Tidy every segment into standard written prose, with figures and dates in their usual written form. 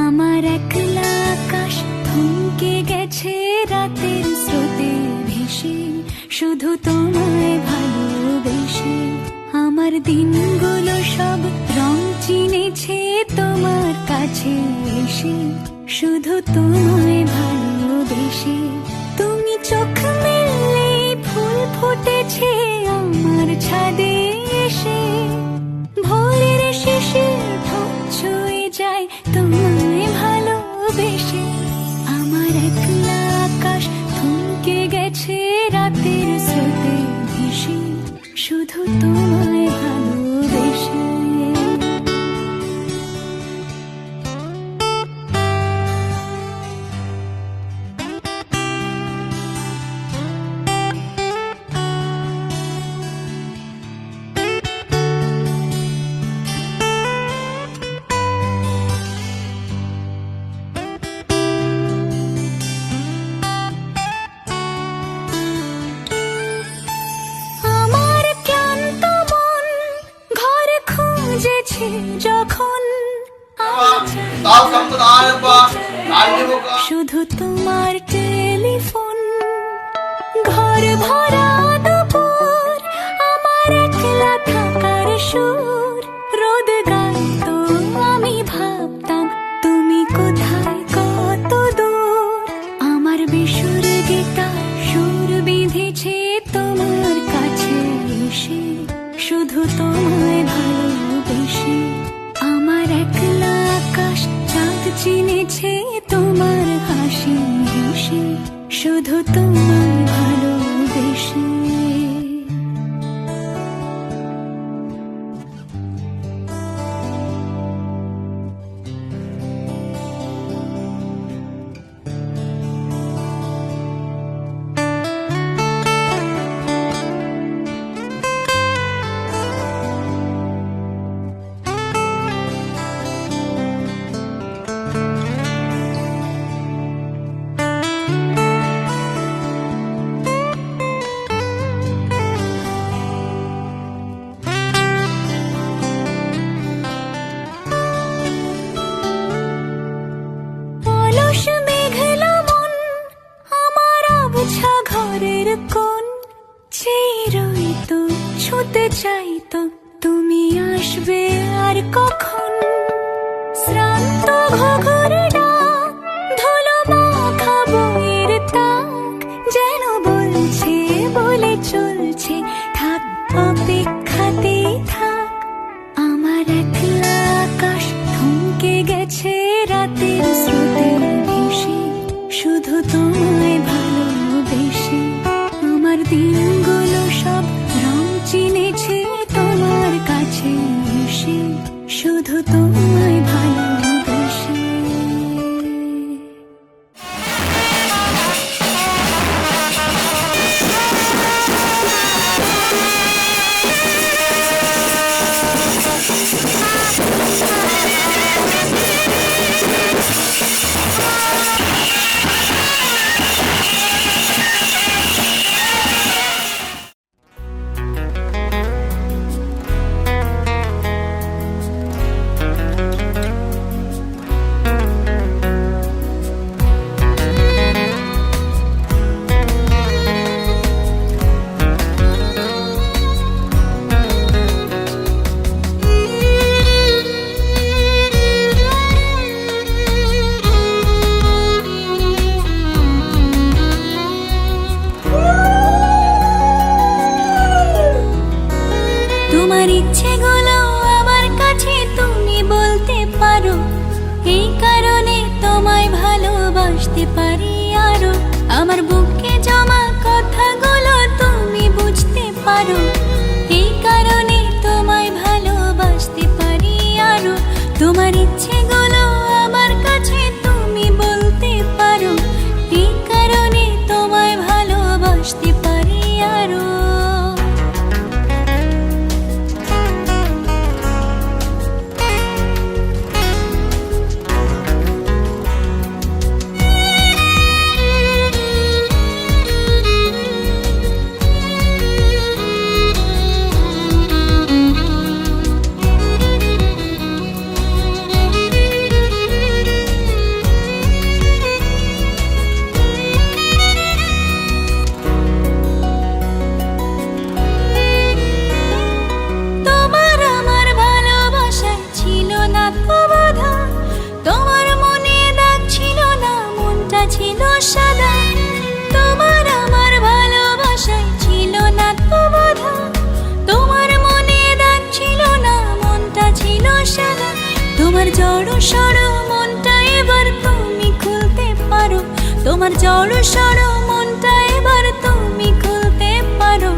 আমার একলা আকাশ থমকে গেছে রাতের স্রোতে ভেসে, শুধু তোমায় ভালোবেসে। আমার দিনগুলো সব রং চিনেছে তোমার কাছে এসে, শুধু তোমায় ভালোবেসে। তুমি চোখ মেললে ফুল ফুটেছে আমার ছাদে এসে, ভোরের শিশির ঠোঁট ছুঁয়ে যায় তোমায় ভালোবেসে। আমার একলা আকাশ থমকে গেছে রাতের স্রোতে ভেসে, শুধু তোমায় ভালোবেসে। যখন শুধু তোমার টেলিফোন, ঘর ভরা দুপুর, আমার একলা থাকার সুর, রোদ গাইতো আমি ভাবতাম তুমি কোথায় কত দূর। আমার বেসুর গীতার সুর বিঁধেছে তোমার কাছে এসে, শুধু তোমায় ভালোবেসে। আমার একলা আকাশ চাঁদ চিনেছে তোমার হাসি হেসে, শুধু তোমায় ভালোবেসে। ঘরের কোণ চেয়ে তো ছুতে চাইতো তুমি আসবে আর কখন। শ্রান্ত ঘুঘুর ডাক, ধুলো মাখা বইয়ের তাক, যেন বলছে বলে চলছে থাক অপেক্ষাতেই থাক। আমার একলা আকাশ থমকে গেছে রাতের স্রোতে ভেসে, শুধু তোমায় ভালোবেসে। আমার দিনগুলো সব রং চিনেছে তোমার কাছে এসে, শুধু তোমায় ভালোবেসে। তোমার ইচ্ছেগুলো আমার কাছে তুমি বলতে পারো, এই কারণে তোমায় ভালোবাসতে পারি আরো। আমার বুকে জমা কথাগুলো তুমি বুঝতে পারো, এই কারণে তোমায় ভালো সড়ো মনটা এবার তুমি খুলতে পারো, তোমার জড়ো সড়ো মনটা এবার তুমি খুলতে পারো।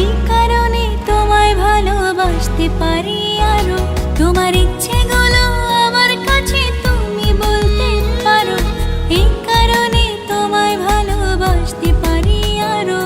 এই কারণে তোমায় ভালোবাসতে পারি আরো, তোমার ইচ্ছেগুলো আমার কাছে তুমি বলতে পারো। এই কারণে তোমায় ভালোবাসতে পারি আরো।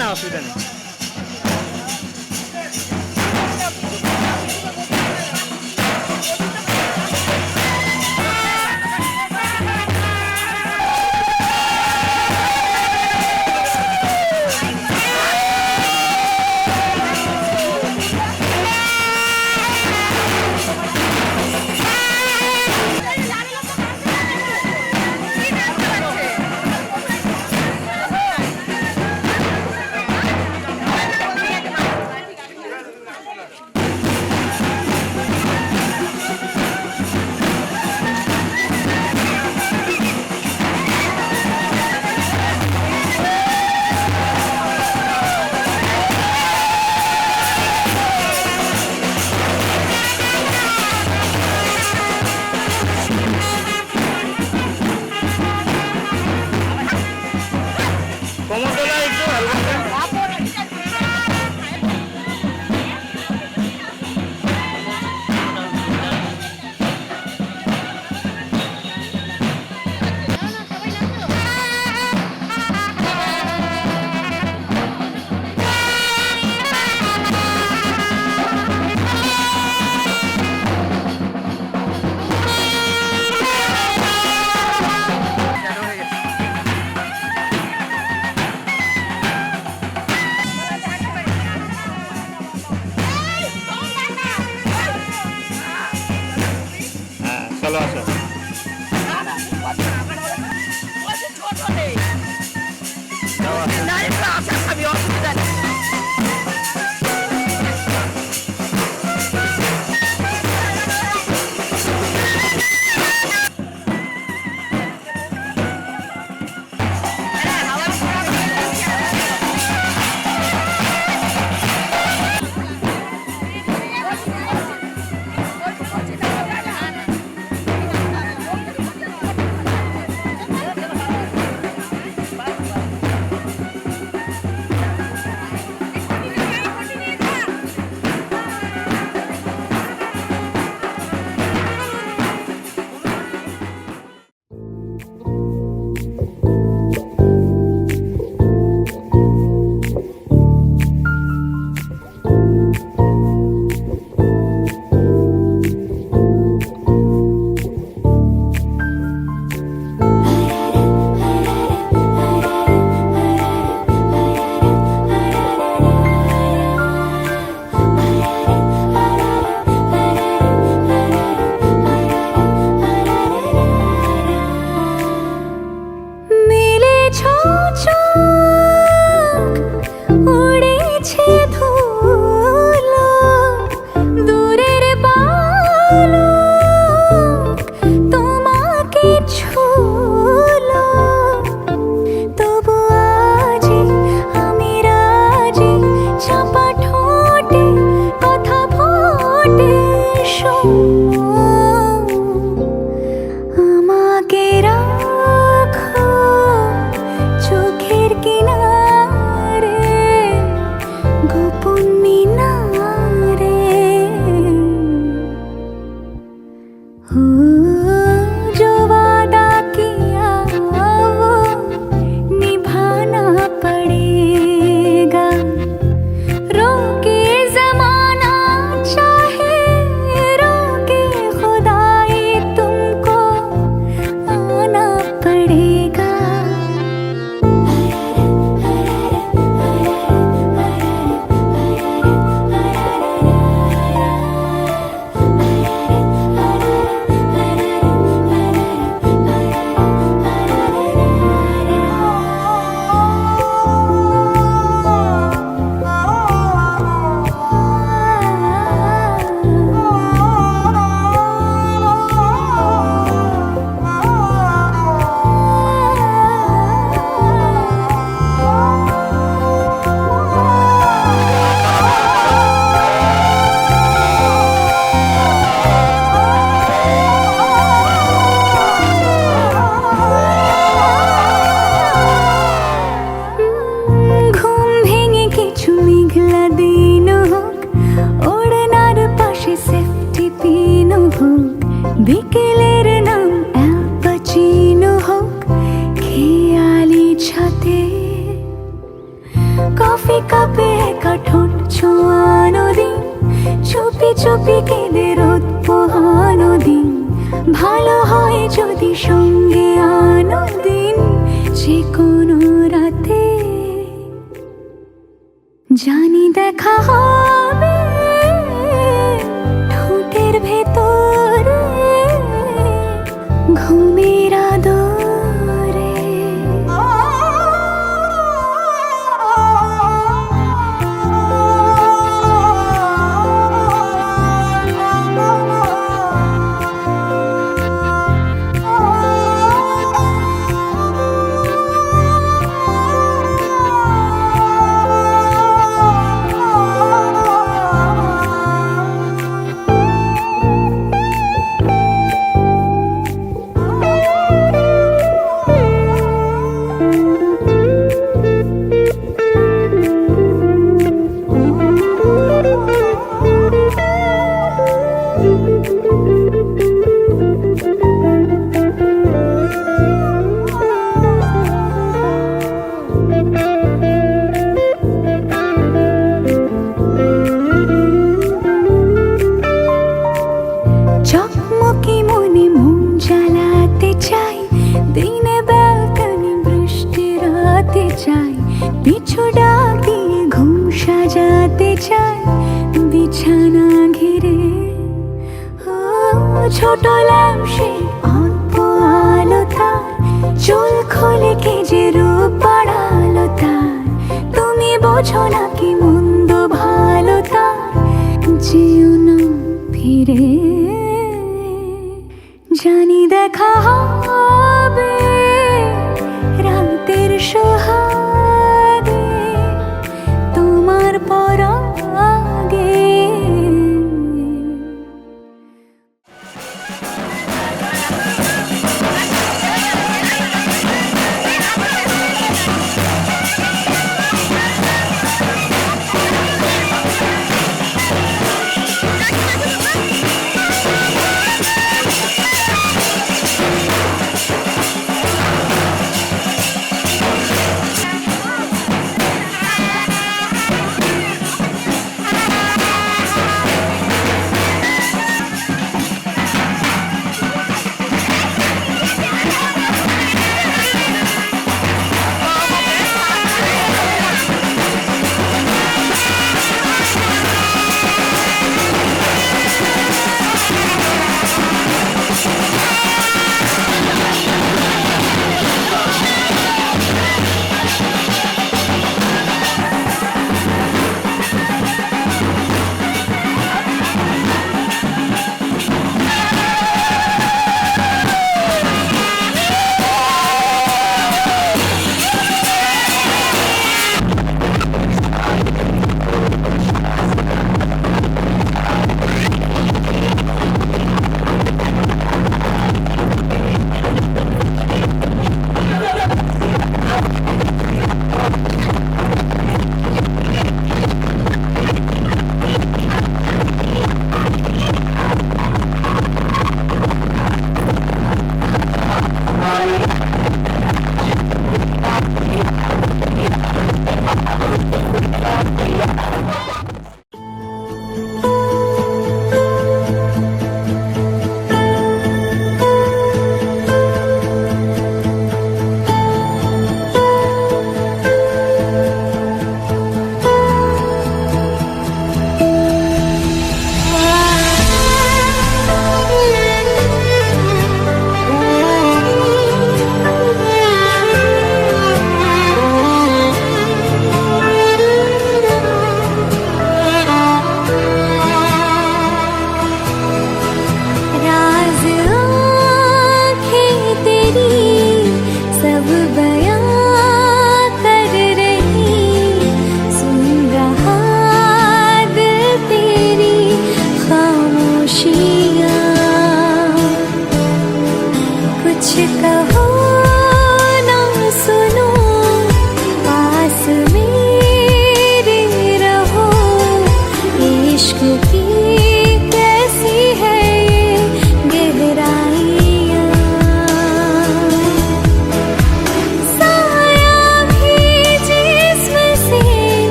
না, অসুবিধা নেই। কফি কাপে একা ঠোঁট ছোঁয়ানো দিন, চুপি চুপি কেঁদে রোদ পোহানো দিন। ভালো হয় যদি সঙ্গে আনো দিন, যে কোনো রাতে জানি দেখা হবে ঠোঁটের ভেতরে ঘুমের আদরে। চকমকি মনে মন জ্বালাতে চাই, দিনে ব্যালকনি বৃষ্টি রাতে চাই, পিছু ডাক দিয়ে ঘুম সাজাতে চাই বিছানা ঘিরে। ছোট ল্যাম্প সেই অল্প আলো বোঝো না কি মন্দ ভালো তার, যেও না ফিরে। জানি দেখা হবে রাতের সোহাগে তোমার পরাগে।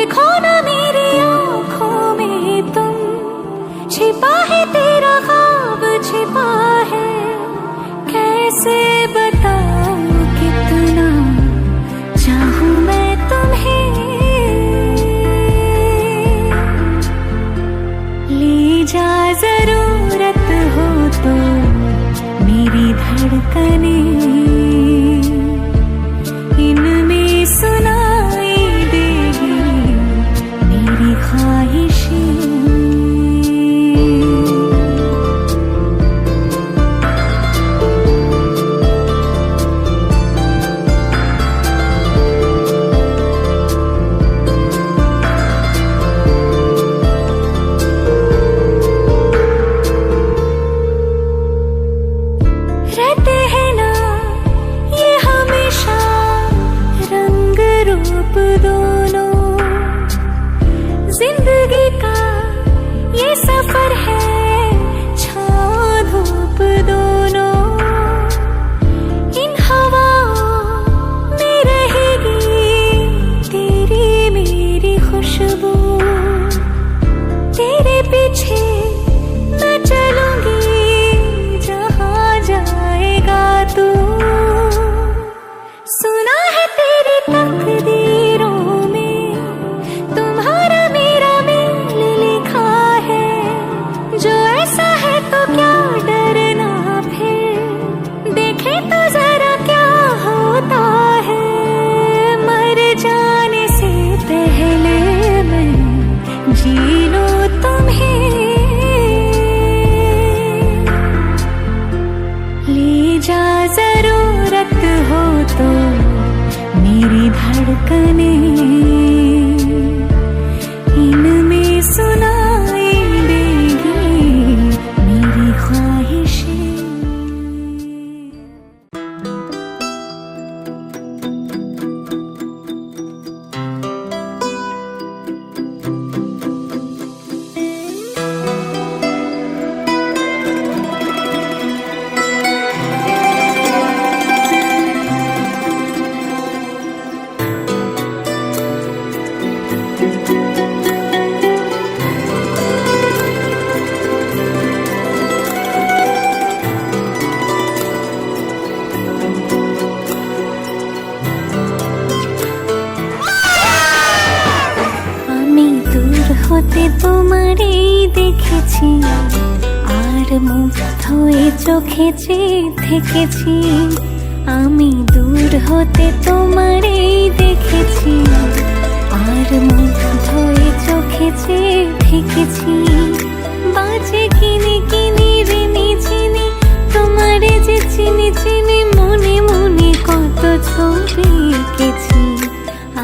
देखो ना मेरी आंखों में तुम, छिपा है तेरा ख्वाब छिपा है, कैसे बताऊं कितना चाहूं मैं तुम्हें। ले जा जरूरत हो तो मेरी धड़कने, इनमें सुनाई देगी मेरी ख्वाहिशें। रहते हैं ना ये हमेशा रंग रूप दोनों, जिंदगी का ये सफर है छाँव धूप दोनों। इन हवाओं में रहेगी तेरी मेरी खुशबू, तेरे पीछे मैं चलूंगी जहाँ जाएगा तू। सुना है तेरी तकदीरों में तुम्हारा मेरा मेल लिखा है, जो ऐसा है तो क्या डरना फिर, देखे तो जरा क्या होता है। मर जाने से पहले मैं जी लूं तुम्हें। ले जा जरूरत हो तो मेरी धड़कने, इनमें सुनाई देगी मेरी ख्वाहिशें। হতে তোমারই দেখেছি, আর মুগ্ধ হয়ে চোখে চেয়ে থেকেছি। আমি দূর হতে তোমারই দেখেছি, আর মুগ্ধ হয়ে চোখে চেয়ে থেকেছি। বাজে কিনে কিনে ঋণী চিনি তোমারে যে চিনি চিনি, মনে মনে কত ছবি এঁকেছি।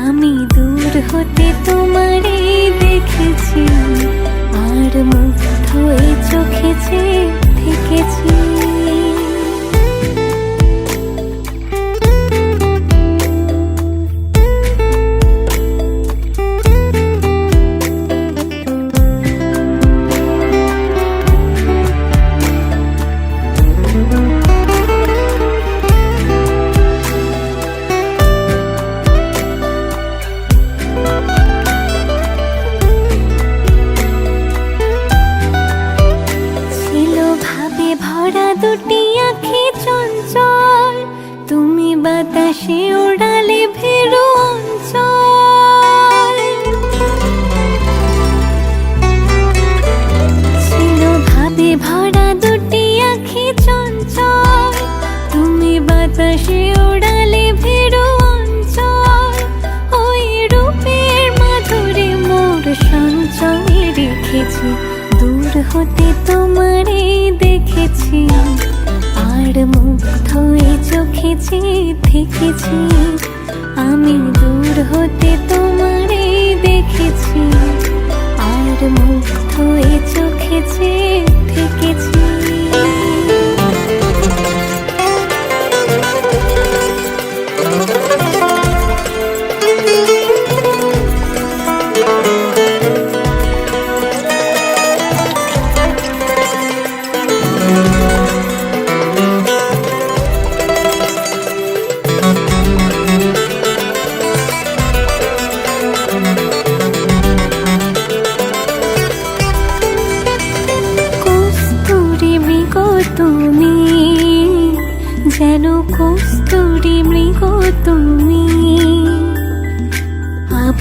আমি দূর হতে তোমারে দেখেছি, আর মুগ্ধ হয়ে চোখে চেয়ে থেকেছি। ভরা দুটি আঁখি চঞ্চল, তুমি বাতাসে ওড়ালে ভেরু অঞ্চল। ছিল ভাবে ভরা দুটি আঁখি চঞ্চল, তুমি বাতাসে ওড়ালে ভেরু অঞ্চল। ওই রূপের মাধুরী মোর সঞ্চয় রেখেছি, দূর হতে তোমারে দেখেছি, আর মুগ্ধ হয়ে চোখে চেয়ে থেকেছি। আমি দূর হতে তোমারে দেখেছি, আর মুগ্ধ হয়ে চোখে চেয়ে থেকেছি।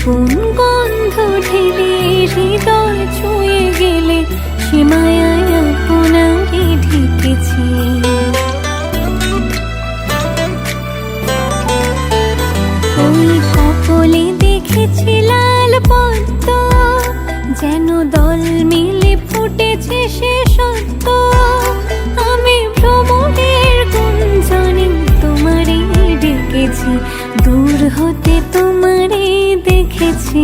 কোন গন্ধ ঢেলে হৃদয় ছুঁয়ে গেলে সে মায়ায় আপনাকে ঢেকেছি। ওই কপলে দেখেছি লাল পদ্ম, যেন দল মিলে ফুটেছে সে সত্য। আমি ভ্রমণের গুঞ্জনে তোমারে ডেকেছি, দূর হতে তোমারে দেখেছি,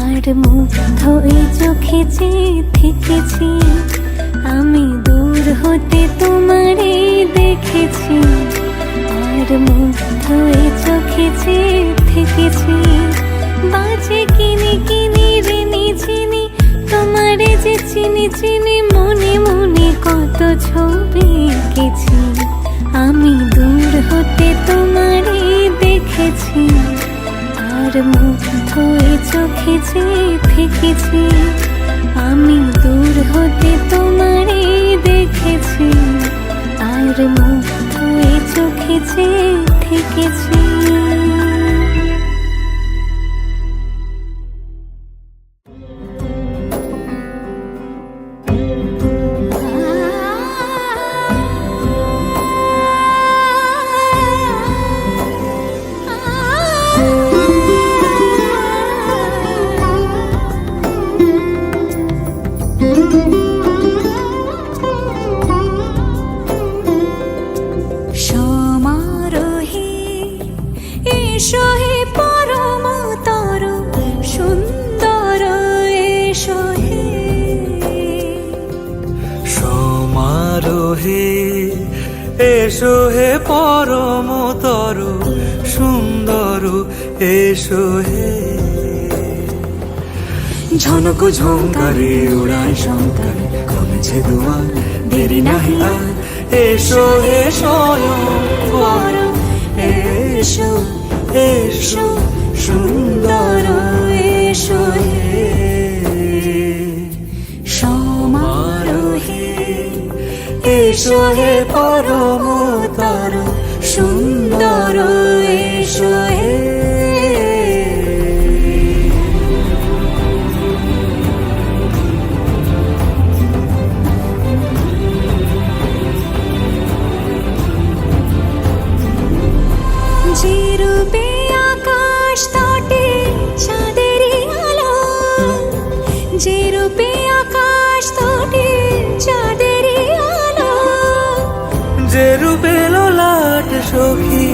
আর মুগ্ধ এই চোখে চেয়ে থেকেছি। আমি দূর হতে তোমারে দেখেছি, আর মুগ্ধ এই চোখে চেয়ে থেকেছি। বাজে কিনি কিনি ঋণী চিনি, তোমারে যে চিনি চিনি, মনে মনে কত ছবি এঁকেছি। আমি দূর হতে তোমারে দেখেছি, আর মুগ্ধ এই চোখে চেয়ে থেকেছি। আমি দূর হতে তোমারে দেখেছি, আর মুগ্ধ এই চোখে চেয়ে থেকেছি। সমারোহে এসো হে পরমতর সুন্দর, এসো হে। সমারোহে এসো হে পরমতর সুন্দর, এসো হে। ঝনক ঝঙ্কারে উড়ায় শঙ্কার, কমেছে দুয়ার দেরি নাহি আর। এসো হে স্বয়ংবর, এসো এসো সুন্দর, এসো হে। সমারোহে এসো হে পরমতর সুন্দর, এসো হে। যে রূপে আকাশ তটে চাঁদেরই আলো, যে রূপে আকাশ তটে চাঁদেরই আলো, যে রূপে ললাট সখী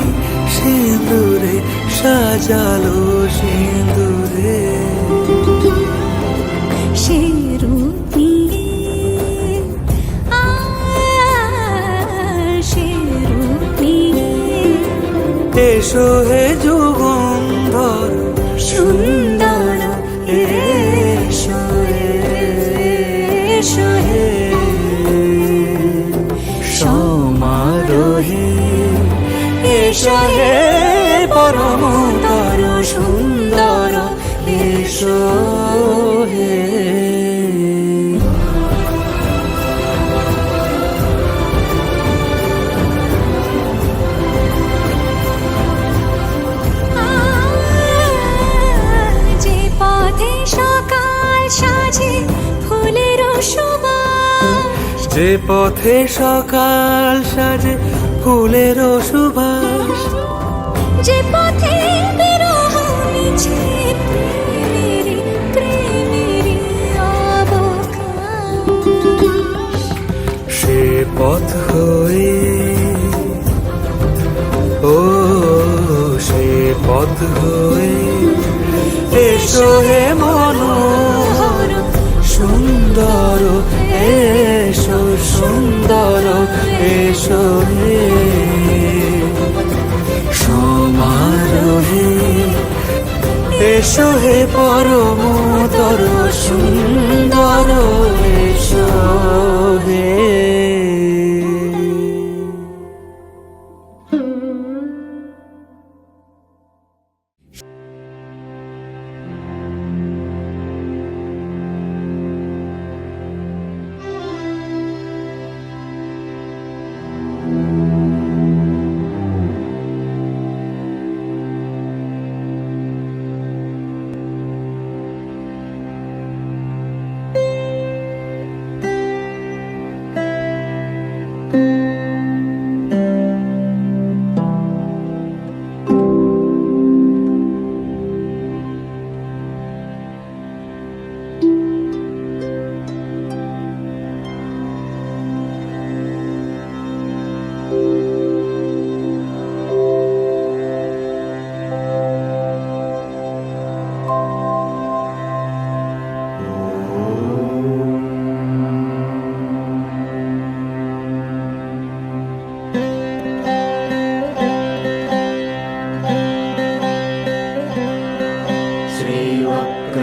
সিঁদুরে সাজালো সিঁদুরে। সে রূপ নিয়ে সে রূপ নিয়ে এসো হে যুগন্ধর সুন্দর, এসো এসো হে। সমারোহে এসো হে পরমতর সুন্দর, এসো হে। যে পথে সকাল সাজে ফুলের সুবাস, যে পথে সকাল সাজে ফুলের সুবাস, যে পথে বিরহ মিছে প্রেমেরই প্রেমেরই অবকাশ, সে পথ হয়ে ও সে পথ হয়ে এসো হে মনোহর সুন্দর, এসো সুন্দর, এসো হে। সমারোহে এসো হে পরমতর সুন্দর, এসো হে।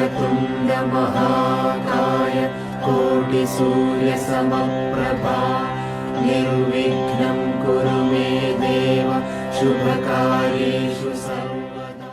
वक्रतुण्ड महाकाय कोटिसूर्यसमप्रभा निर्विघ्नं कुरु मे देव शुभकार्येषु सर्वदा।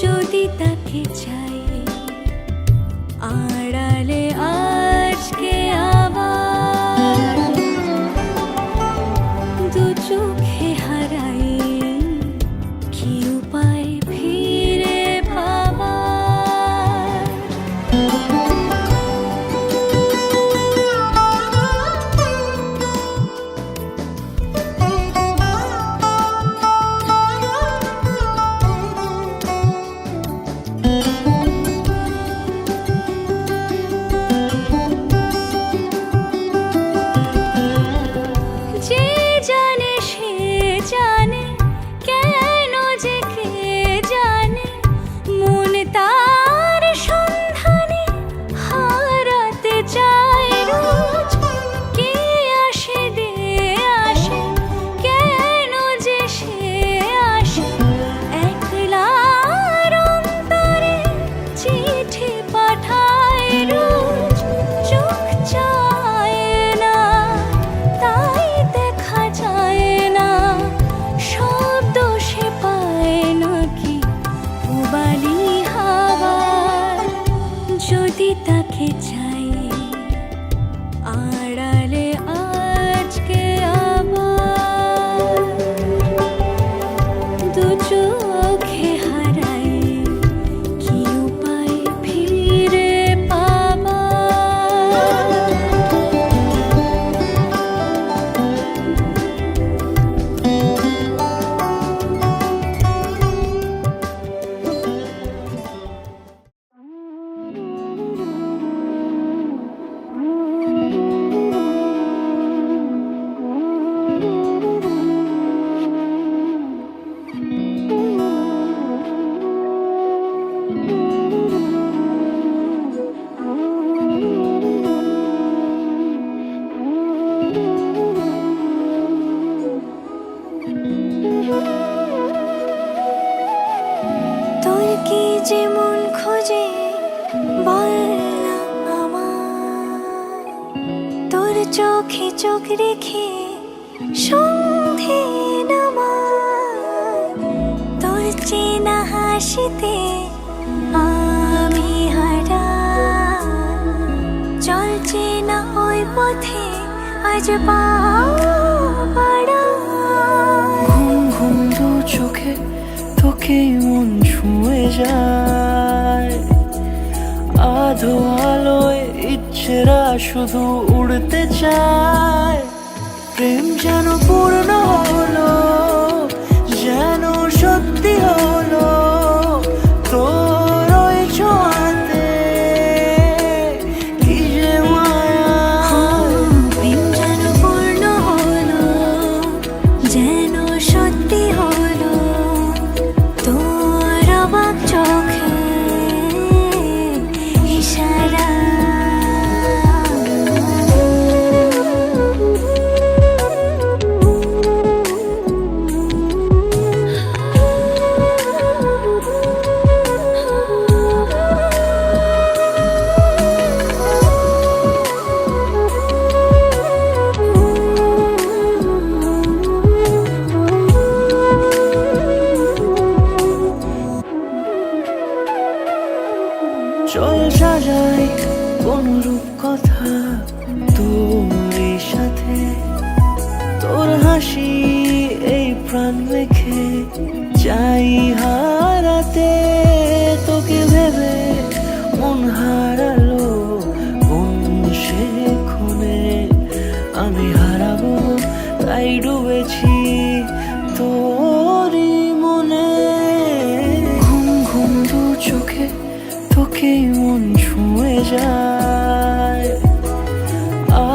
যদি তাকে চাই আড়ালে আজকে আবার দু চোখে হারাই কি উপায় ফিরে ভাবার যে জানে সে জানে কেন যে কে জানে মন তার সন্ধানে হারাতে চায় রোজ কে আসে দে আসে কেন যে সে আসে একলার অন্তরে চিঠি পাঠায় রোজ চোখ চায় না তাই দেখা যায় না শব্দ সে পায় নাকি পুবালি হাওয়ার যদি তাকে চাই আড়ালে আজকে আবার দু চোখে হারাই কি উপায় ফিরে পাবার তোর কি যেমন খোঁজে বল না আমায় তোর চোখে চোখ রেখে সন্ধে নামায় তোর চেনা হাসিতে আমি হারাই চল চেনা ওই পথে আজ পা বাড়াই ঘুম ঘুম দু চোখে তোকেই মন ছুঁয়ে যায় আধো আলোয় ইচ্ছেরা শুধু উড়তে চায় প্রেম যেন পূর্ণ হলো যেন সত্যি হলো তোর ওই ছোঁয়াতে কি যে মায়া প্রেম যেন পূর্ণ হলো যেন সত্যি হলো তোর অবাক চোখে ইশারা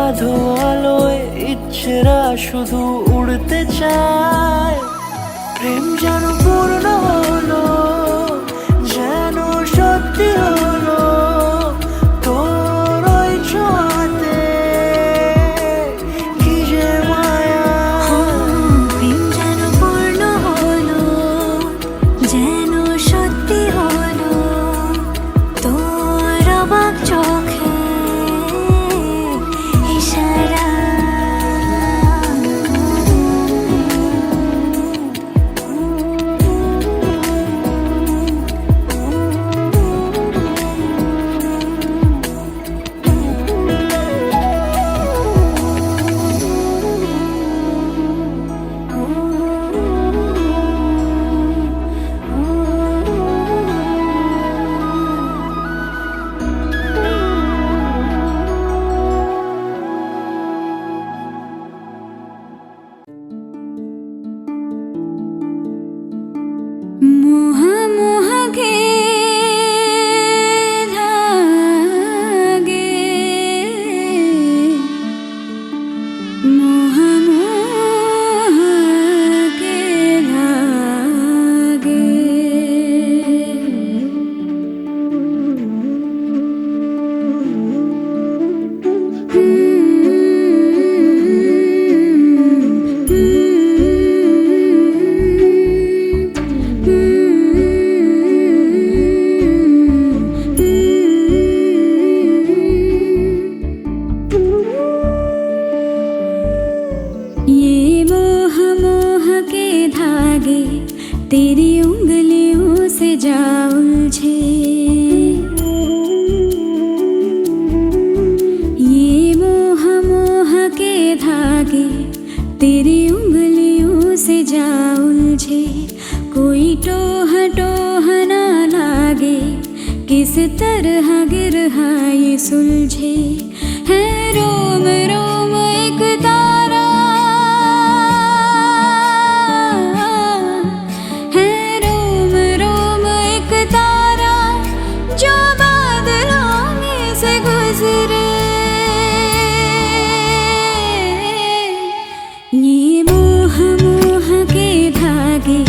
আধো আলোয় ইচ্ছেরা শুধু উড়তে চায়। প্রেম যেন পূর্ণ হলো, যেন সত্যি হলো তোর ওই ছোঁয়াতে, কি যে মায়া। প্রেম যেন পূর্ণ হলো, যেন সত্যি হলো তোর অবাক চোখে ইশারা। মোহ মোহ কে ধাগে, মোহ মোহ কে ধাগে। ये मोह मोह के धागे तेरी उंगलियों से जा उलझे। ये मोह मोह के धागे तेरी उंगलियों से जा उलझे। कोई टोह टोह ना लागे, किस तरह गिरहा ये सुलझे। है रोम रोम एक तारा, है रोम रोम एक तारा जो बादलों में से गुजरे। ये मोह मोह के धागे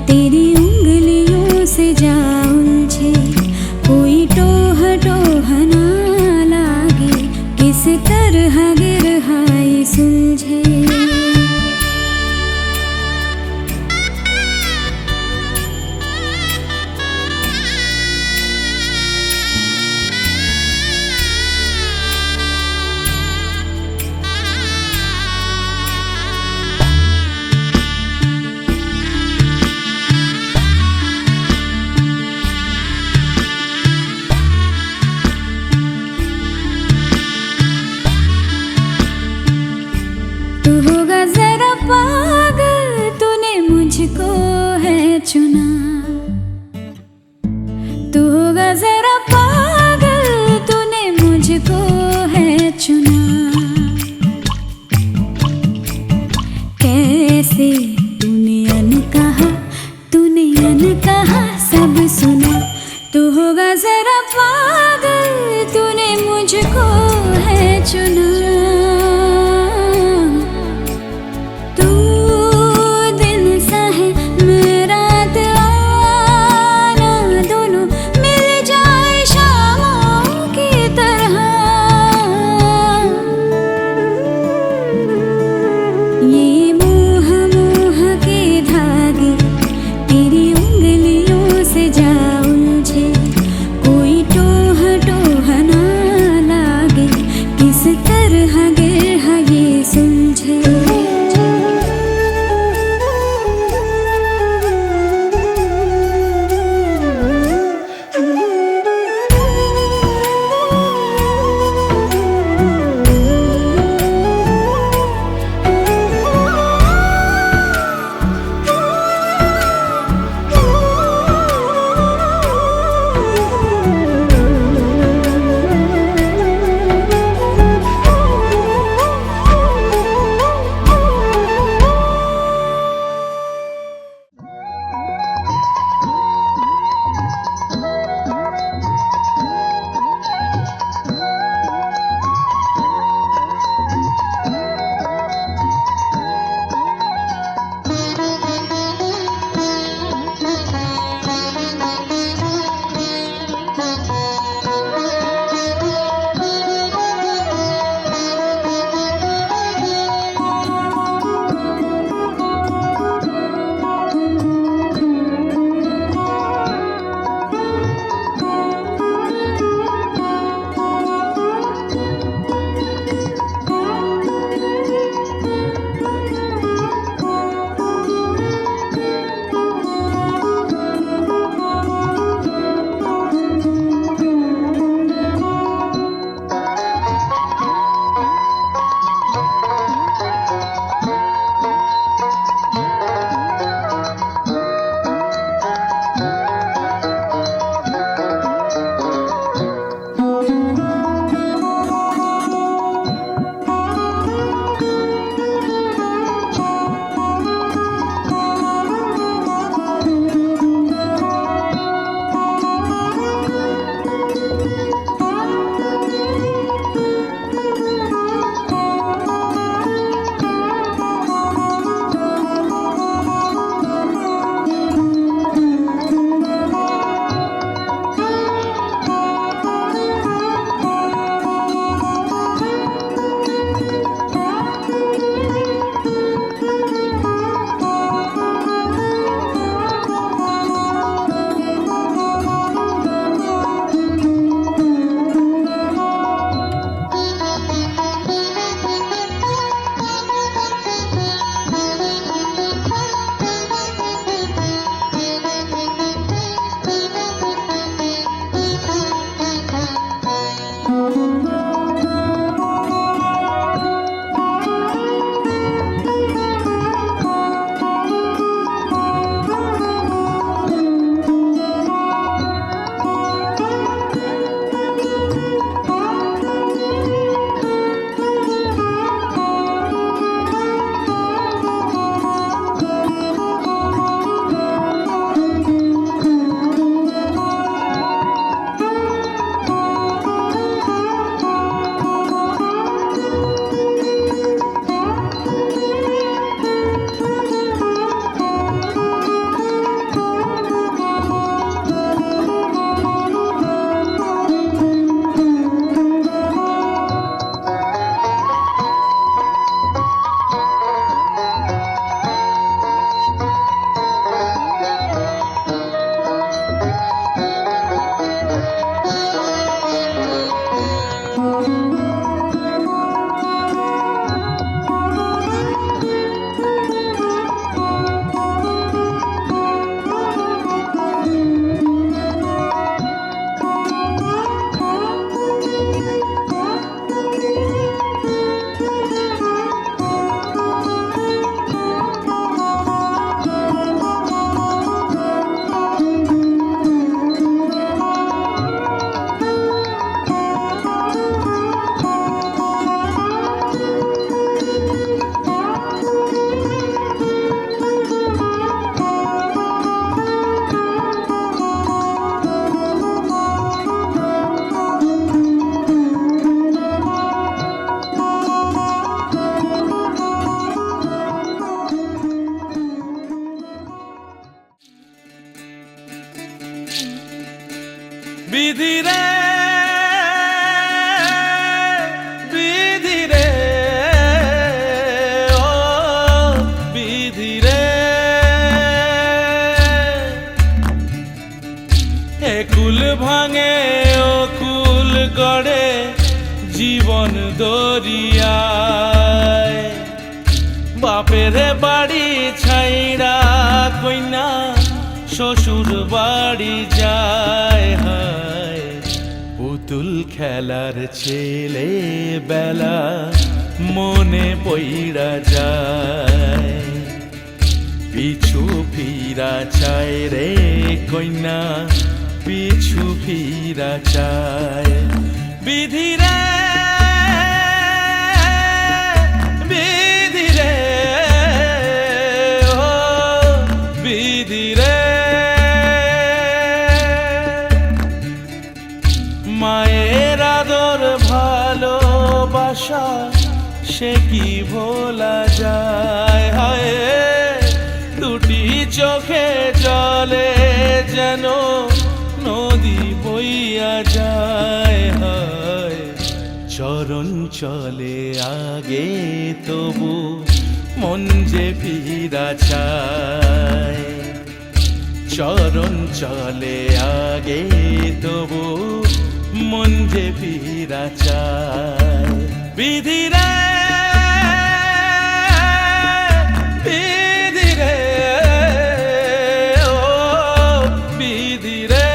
तेरी उंगलियों से जा उलझे। कोई टोह टोह ना लागे, किस तरह गिरहा ये सुलझे। तू होगा जरा पागल, तूने मुझको है चुना। तू होगा जरा पागल, तूने मुझको है चुना। कैसे तूने अनकहा सब सुना। तू होगा जरा पागल, तूने मुझको है चुना। तू दिन सा है मैं रात ভাঙে ও কুল গড়ে জীবন দরিয়ায় বাপের বাড়ি ছাইড়া কইনা শ্বশুর বাড়ি যায় হায় পুতুল খেলার ছেলে বেলা মনে পইড়া যায় পিছু ফিরা চায় রে কইনা পিছু ফিরা চায় বিধিরে বিধিরে ও বিধিরে মায়ের আদর ভালোবাসা সে কি ভোলা যায় হায় দুটি চোখে জলে যেন নদী বইয়া যায় হায় চরণ চলে আগে তবু মন যে ফিরা চায় চরণ চলে আগে তবু মন যে ফিরা চায় বিধিরে বিধিরে ও বিধিরে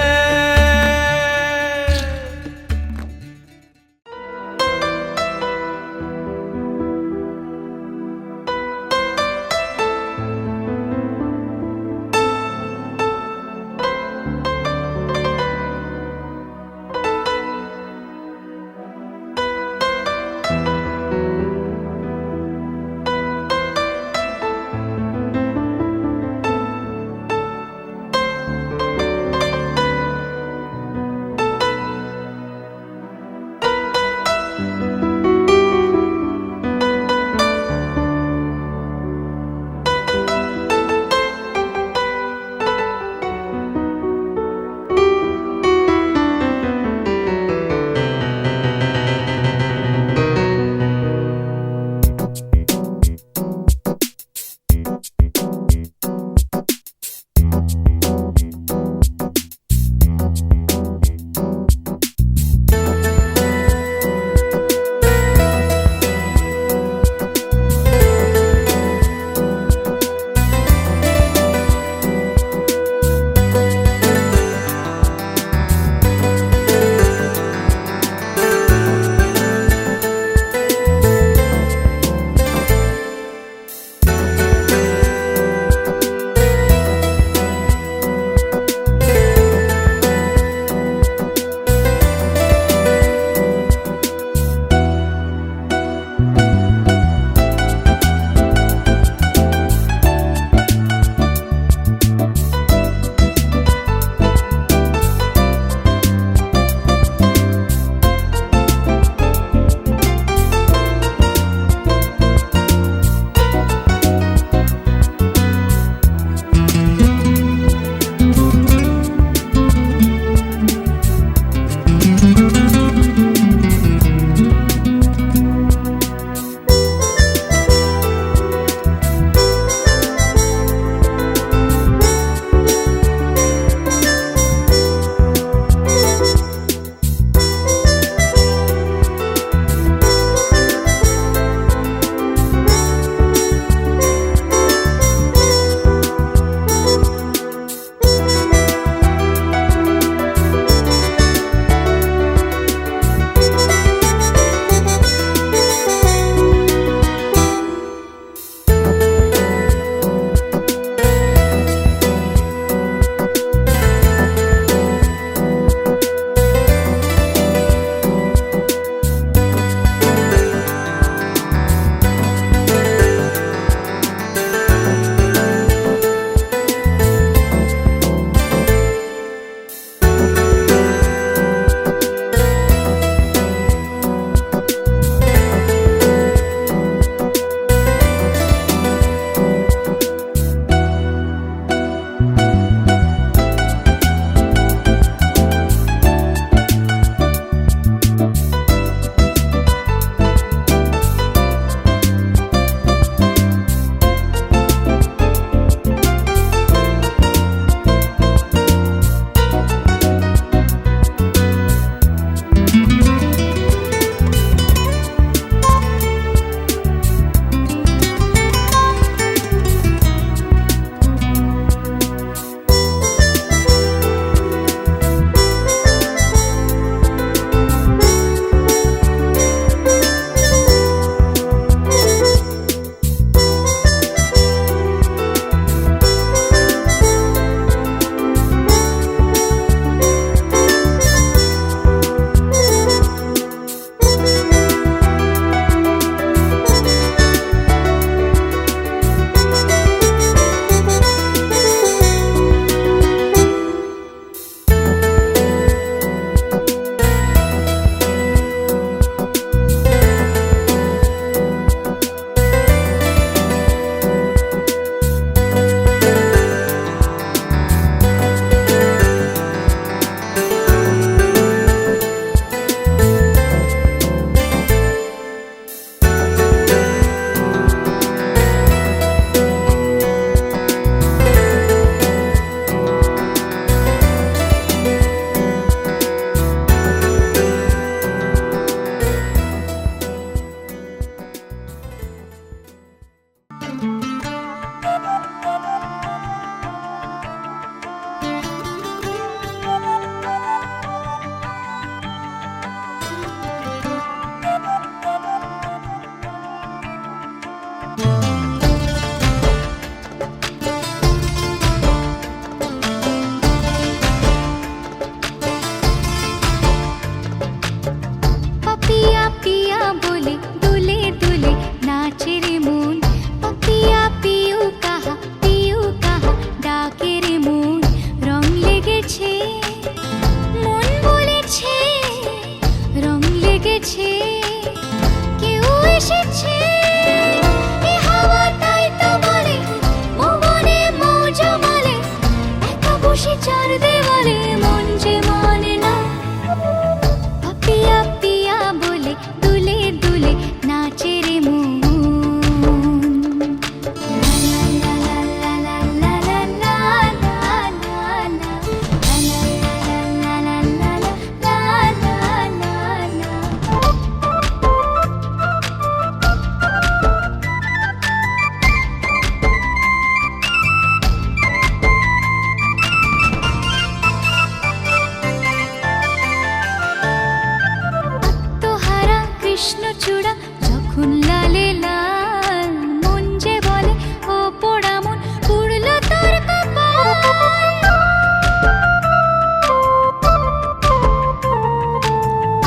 যখন লালে লাল মন যে বলে ও পোড়া মন পুড়লো তোর কপাল।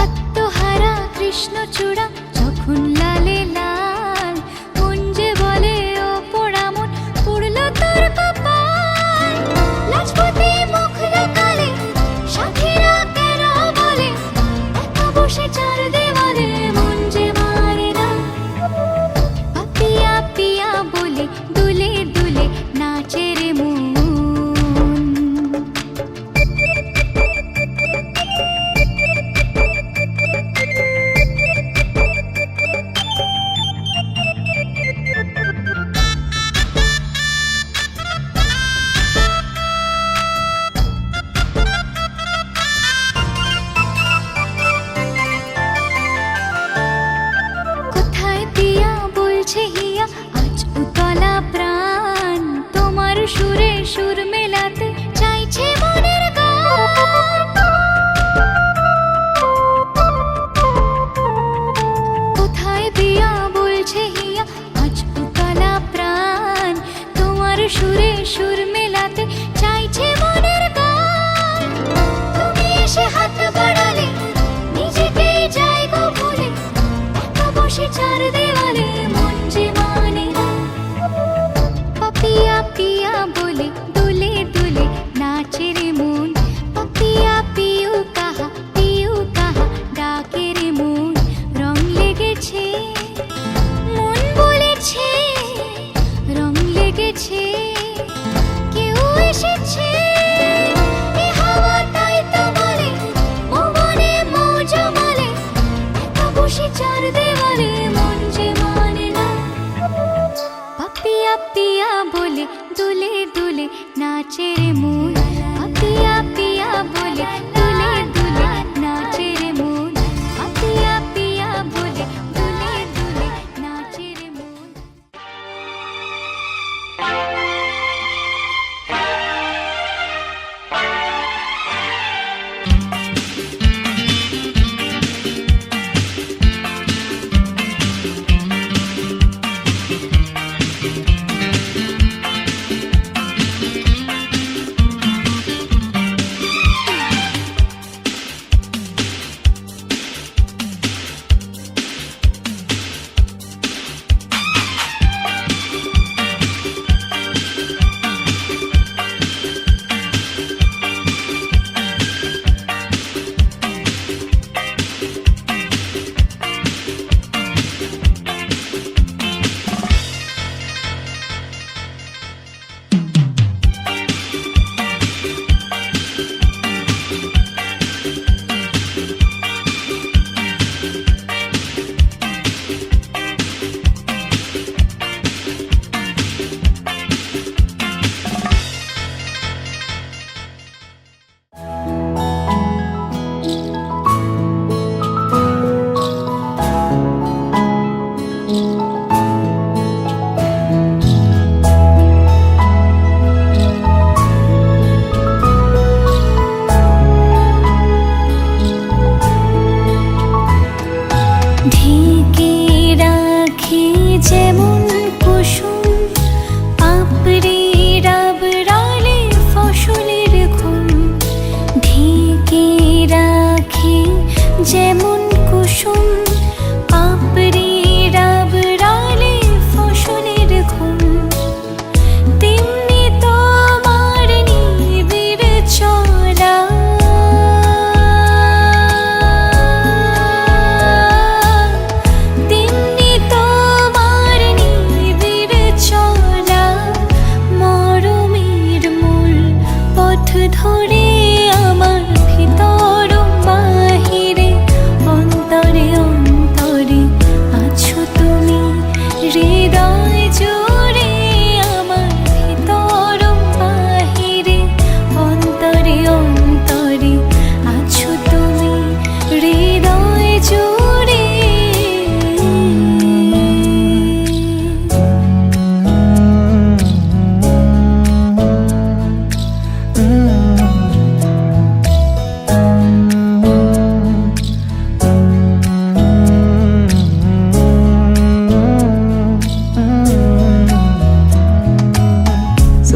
আত্মহারা কৃষ্ণচূড়া যখন লালে লাল মন যে বলে ও পোড়া মন পুড়লো তোর কপাল। লাজপতি মুখ লাগালে সাথীরা কেন বলে একা বসে চার দেওয়ালে মন যে মানে না। পাপিয়া পিয়া বলে দুলে দুলে নাচে রে মন। কোথায় পিয়া বলছে হিয়া আজ উতলা প্রাণ তোমার সুরে সুর মেলাতে চাইছে মনের গান। কোথায় পিয়া বলছে হিয়া আজ উতলা প্রাণ তোমার সুরে সুর মেলাতে চাইছে মনের গান। তুমি এসে হাত বাড়ালে নিজেকেই যাই গো ভুলে একা বসে চার দেওয়ালে মন যে মানে না। পাপিয়া পিয়া বলে দুলে দুলে নাচে রে মন। পাপিয়া পিউ কাহা ডাকে রে মন। রং লেগেছে মন বলেছে রং লেগেছে কেউ এসেছে এ হাওয়া তাই তো বলে ও বনে মৌ জমালে একা বসে চার দেওয়ালে মন যে মানে না। পাপিয়া পিয়া বলে দুলে দুলে নাচে রে মন। পাপিয়া পিয়া বলে দুলে দুলে নাচে রে মন। পাপিয়া পিয়া বলে দুলে দুলে নাচে রে মন।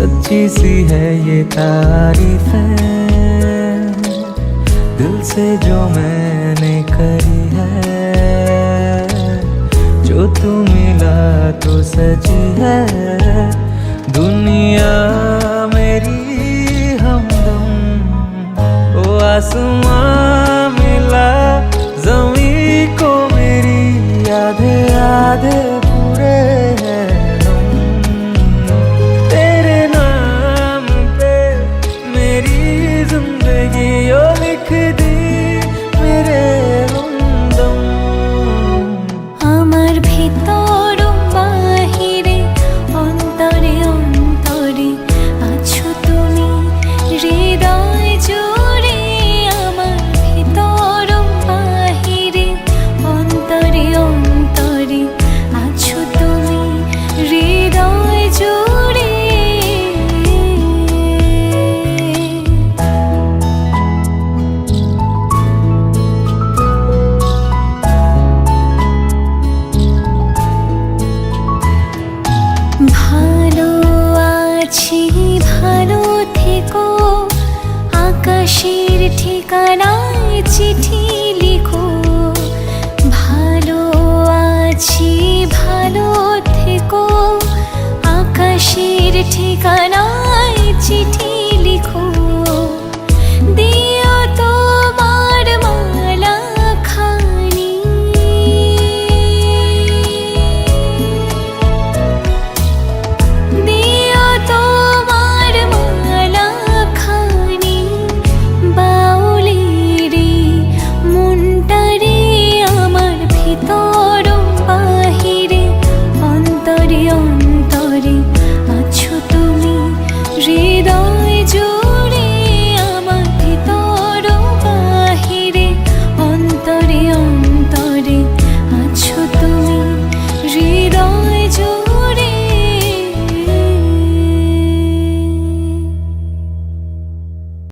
सच्ची सी है ये तारीफ है दिल से जो मैंने करी है जो तू मिला तो सजी है दुनिया मेरी हमदम ओ आसमां मिला जमीन को मेरी आधे आधे पूरे हैं हम तेरे नाम पे मेरी जिंदगी ओ लिख दी मेरे हमदम আমার ভিতর বাহিরে অন্তরে অন্তরে আছো তুমি হৃদয় জুড়ে আমার ভিতর বাহিরে অন্তরে অন্তরে আছো তুমি হৃদয় জুড়ে ভালো আছি ভালো থেকো আকাশের ঠিকানায় চিঠি লিখো ভালো আছি ভালো থেকো আকাশের ঠিকানায় চিঠি